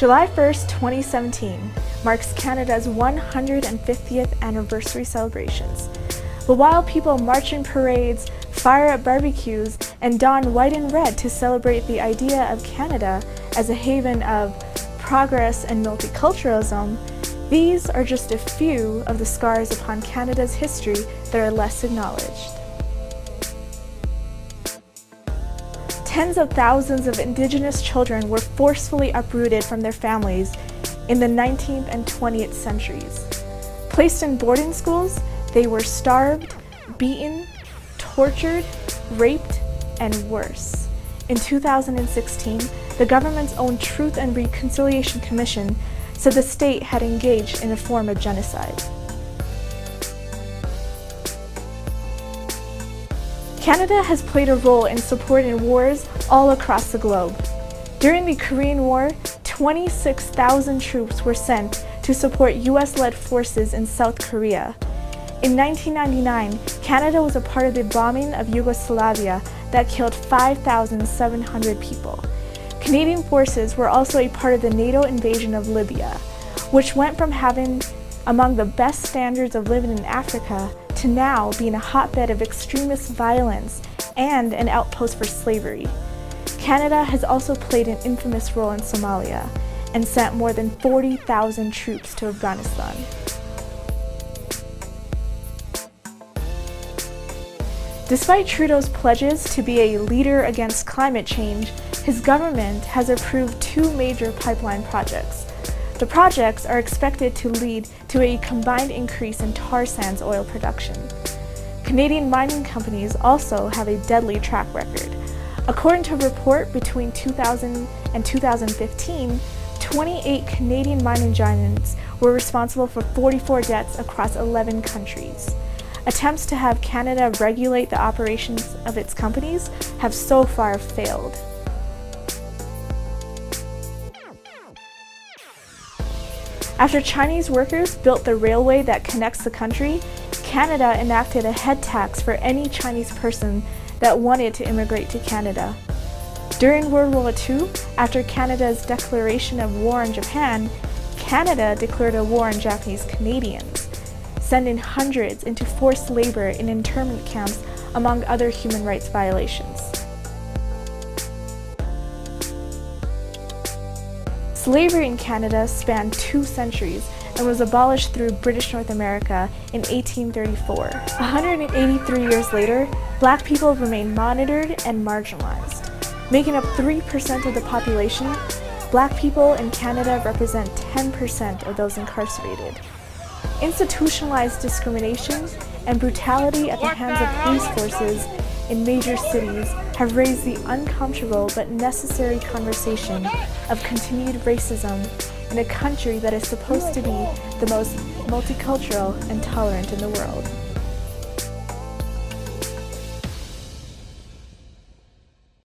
July 1st, 2017 marks Canada's 150th anniversary celebrations. But while people march in parades, fire at barbecues, and don white and red to celebrate the idea of Canada as a haven of progress and multiculturalism, these are just a few of the scars upon Canada's history that are less acknowledged. Tens of thousands of Indigenous children were forcefully uprooted from their families in the 19th and 20th centuries. Placed in boarding schools, they were starved, beaten, tortured, raped, and worse. In 2016, the government's own Truth and Reconciliation Commission said the state had engaged in a form of genocide. Canada has played a role in supporting wars all across the globe. During the Korean War, 26,000 troops were sent to support US-led forces in South Korea. In 1999, Canada was a part of the bombing of Yugoslavia that killed 5,700 people. Canadian forces were also a part of the NATO invasion of Libya, which went from having among the best standards of living in Africa to now being a hotbed of extremist violence and an outpost for slavery. Canada has also played an infamous role in Somalia and sent more than 40,000 troops to Afghanistan. Despite Trudeau's pledges to be a leader against climate change, his government has approved two major pipeline projects. The projects are expected to lead to a combined increase in tar sands oil production. Canadian mining companies also have a deadly track record. According to a report between 2000 and 2015, 28 Canadian mining giants were responsible for 44 deaths across 11 countries. Attempts to have Canada regulate the operations of its companies have so far failed. After Chinese workers built the railway that connects the country, Canada enacted a head tax for any Chinese person that wanted to immigrate to Canada. During World War II, after Canada's declaration of war on Japan, Canada declared a war on Japanese Canadians, sending hundreds into forced labor in internment camps, among other human rights violations. Slavery in Canada spanned 2 centuries and was abolished through British North America in 1834. 183 years later, Black people remain monitored and marginalized. Making up 3% of the population, Black people in Canada represent 10% of those incarcerated. Institutionalized discrimination and brutality at the hands of police forces in major cities have raised the uncomfortable but necessary conversation of continued racism in a country that is supposed to be the most multicultural and tolerant in the world.